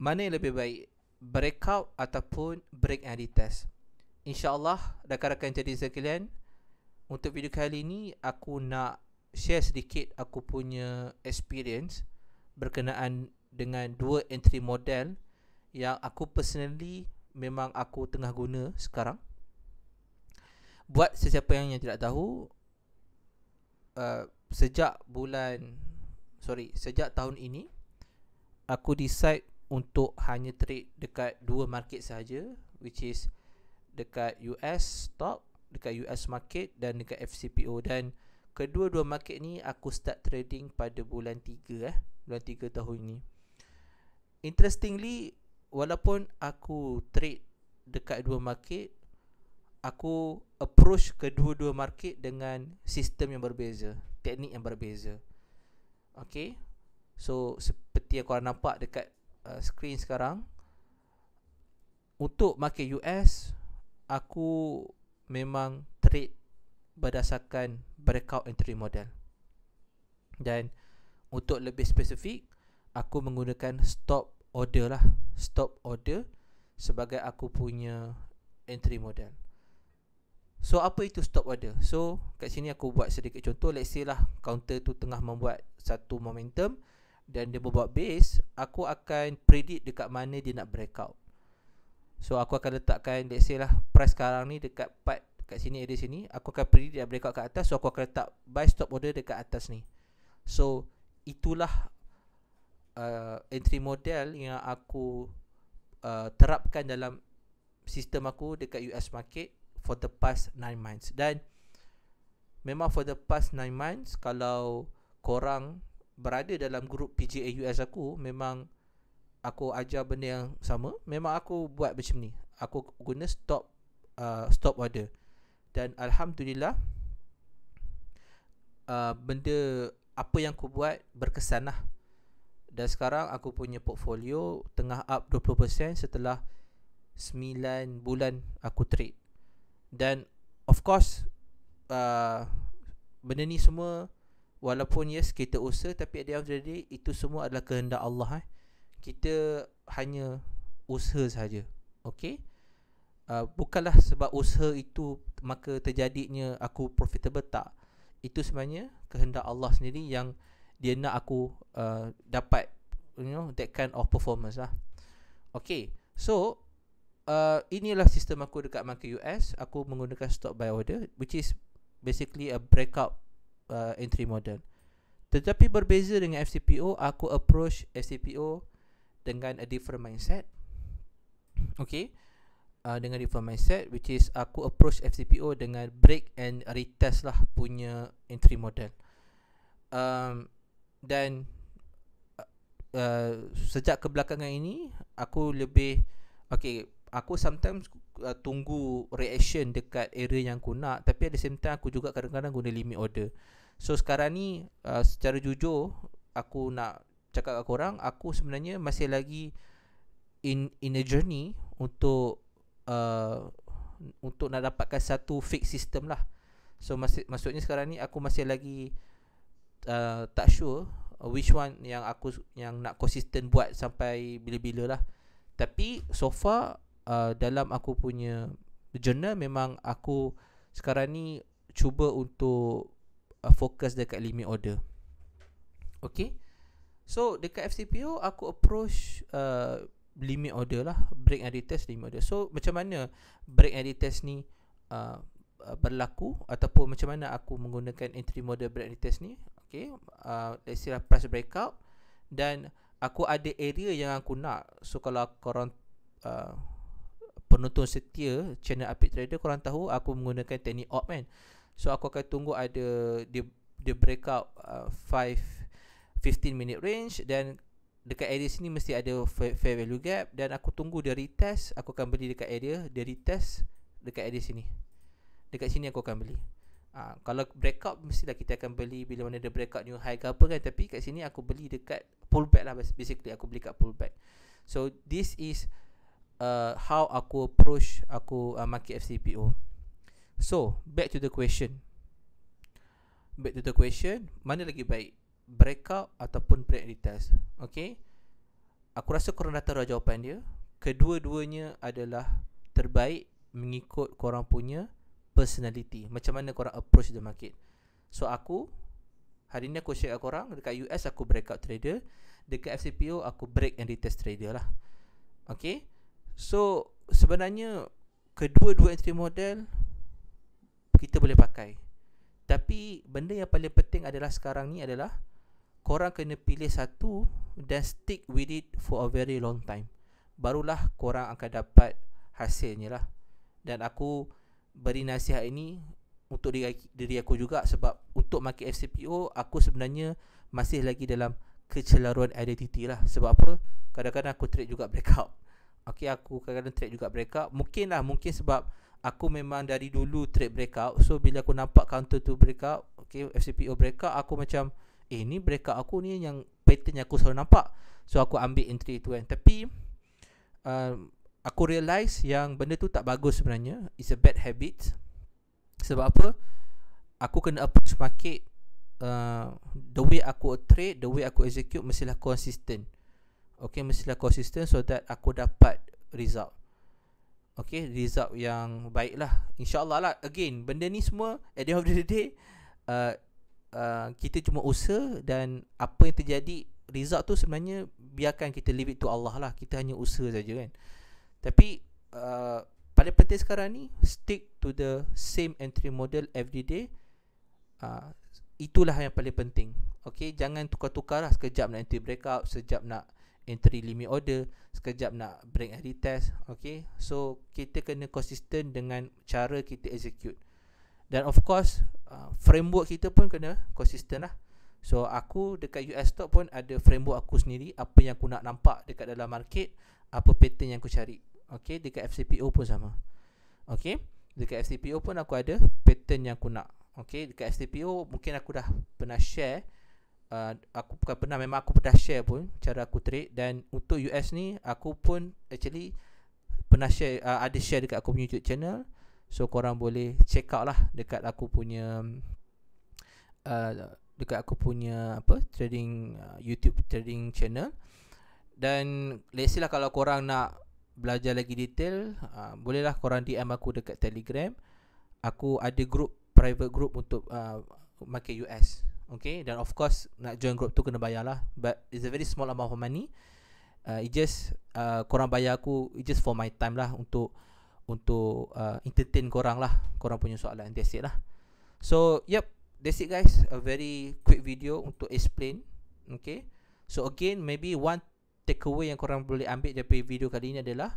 mana yang lebih baik, breakout ataupun break and retest? InsyaAllah rakan-rakan jadi sekalian, untuk video kali ni aku nak share sedikit aku punya experience berkenaan dengan dua entry model yang aku personally memang aku tengah guna sekarang. Buat sesiapa yang tidak tahu, sejak tahun ini aku decide untuk hanya trade dekat dua market sahaja, which is dekat US stock, dekat US market dan dekat FCPO. Dan kedua-dua market ni aku start trading pada bulan 3 tahun ini. Interestingly, walaupun aku trade dekat dua market, aku approach kedua-dua market dengan sistem yang berbeza, teknik yang berbeza. Okay, so seperti yang korang nampak dekat screen sekarang, untuk market US aku memang trade berdasarkan breakout entry model. Dan untuk lebih spesifik, aku menggunakan stop order sebagai aku punya entry model. So apa itu stop order? So kat sini aku buat sedikit contoh. Let's say lah counter tu tengah membuat satu momentum dan dia membuat base, aku akan predict dekat mana dia nak breakout. So aku akan letakkan, let's say lah price sekarang ni dekat part kat sini, area sini, aku akan predict dia breakout kat atas. So aku akan letak buy stop order dekat atas ni. So itulah entry model yang aku terapkan dalam sistem aku dekat US market for the past 9 months. Dan memang for the past 9 months, kalau korang berada dalam grup PGA US aku, memang aku ajar benda yang sama. Memang aku buat macam ni, aku guna stop order. Dan Alhamdulillah, benda apa yang aku buat berkesan lah. Dan sekarang aku punya portfolio tengah up 20% setelah 9 bulan aku trade. Dan of course, benda ni semua, walaupun yes kita usaha, tapi at the end of the day, itu semua adalah kehendak Allah. Kita hanya usaha saja. Okay, bukanlah sebab usaha itu maka terjadinya aku profitable, tak. Itu sebenarnya kehendak Allah sendiri yang dia nak aku dapat that kind of performance lah. Okay, so inilah sistem aku dekat market US. Aku menggunakan stop buy order, which is basically a breakout entry model. Tetapi berbeza dengan FCPO, aku approach FCPO dengan a different mindset. Okay, dengan different mindset, which is aku approach FCPO dengan break and retest lah punya entry model. Dan sejak kebelakangan ini aku lebih aku sometimes tunggu reaction dekat area yang aku nak, tapi at the same time aku juga kadang-kadang guna limit order. So sekarang ni secara jujur aku nak cakap kat korang, aku sebenarnya masih lagi in a journey untuk nak dapatkan satu fix system lah. So maksudnya sekarang ni aku masih lagi tak sure which one yang nak consistent buat sampai bila-bila lah. Tapi so far dalam aku punya journal, memang aku sekarang ni cuba untuk fokus dekat limit order. Okay, so dekat FCPO aku approach limit order lah, break and retest limit order. So macam mana break and retest ni berlaku, ataupun macam mana aku menggunakan entry model break and retest ni? Okay, let's say lah price breakout, dan aku ada area yang aku nak. So kalau korang penonton setia channel Apik Trader, korang tahu aku menggunakan teknik op kan. So aku akan tunggu ada dia breakout 15 minute range, dan dekat area sini mesti ada fair value gap, dan aku tunggu dia retest. Aku akan beli dekat area dia retest dekat area sini. Dekat sini aku akan beli. Kalau breakout, mestilah kita akan beli bila mana dia breakout new high ke apa kan. Tapi kat sini aku beli dekat pullback lah. Basically aku beli kat pullback. So this is how aku approach market FCPO. So back to the question, mana lagi baik, breakout ataupun break retest? Okay, aku rasa korang dah tahu jawapan dia. Kedua-duanya adalah terbaik mengikut korang punya personality, macam mana korang approach the market. So aku hari ni aku share kat korang, dekat US aku breakout trader, dekat FCPO aku break and retest trader lah. Okay, so sebenarnya kedua-dua entry model kita boleh pakai. Tapi benda yang paling penting adalah sekarang ni adalah korang kena pilih satu dan stick with it for a very long time. Barulah korang akan dapat hasilnya lah. Dan aku beri nasihat ini untuk diri aku juga, sebab untuk market FCPO aku sebenarnya masih lagi dalam kecelaruan identity lah. Sebab apa? Kadang-kadang aku trade juga breakout. Okay, aku kadang-kadang trade juga breakout. Mungkin sebab aku memang dari dulu trade breakout. So bila aku nampak counter tu breakout, okay, FCPO breakout, aku macam ni breakout aku ni yang pattern yang aku selalu nampak. So aku ambil entry tu kan. Tapi aku realise yang benda tu tak bagus sebenarnya. It's a bad habit. Sebab apa? Aku kena approach market, the way aku trade, the way aku execute mestilah consistent. Okay, mestilah consistent so that aku dapat result. Okay, result yang baik lah, InsyaAllah lah. Again, benda ni semua at the end of the day, kita cuma usaha, dan apa yang terjadi result tu sebenarnya biarkan kita leave it to Allah lah. Kita hanya usaha saja kan. Tapi paling penting sekarang ni, stick to the same entry model every day. Itulah yang paling penting. Okay, jangan tukar-tukar lah. Sekejap nak entry breakout, sekejap nak entry limit order, sekejap nak break and retest. Okay, so kita kena konsisten dengan cara kita execute. Dan of course framework kita pun kena konsisten lah. So aku dekat US stock pun ada framework aku sendiri, apa yang aku nak nampak dekat dalam market, apa pattern yang aku cari. Okay, dekat FCPO pun sama. Okay, dekat FCPO pun aku ada pattern yang aku nak. Okay, dekat FCPO mungkin aku dah pernah share, aku bukan pernah, memang aku pernah share pun cara aku trade. Dan untuk US ni aku pun actually pernah share, ada share dekat aku punya YouTube channel. So korang boleh check out lah dekat aku punya trading YouTube trading channel. Dan let's say lah kalau korang nak belajar lagi detail, bolehlah korang DM aku dekat Telegram. Aku ada group, private group untuk market US. Okay, dan of course nak join group tu kena bayar lah, but it's a very small amount of money. It just korang bayar aku, it just for my time lah, untuk entertain korang lah, korang punya soalan. That's it lah. So yep, that's it guys, a very quick video untuk explain. Okay, so again, maybe one takeaway yang korang boleh ambil dari video kali ini adalah,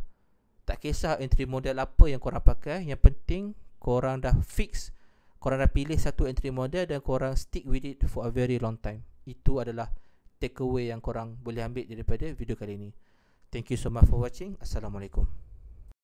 tak kisah entry model apa yang korang pakai, yang penting korang dah fix, korang dah pilih satu entry model dan korang stick with it for a very long time. Itu adalah takeaway yang korang boleh ambil daripada video kali ini. Thank you so much for watching. Assalamualaikum.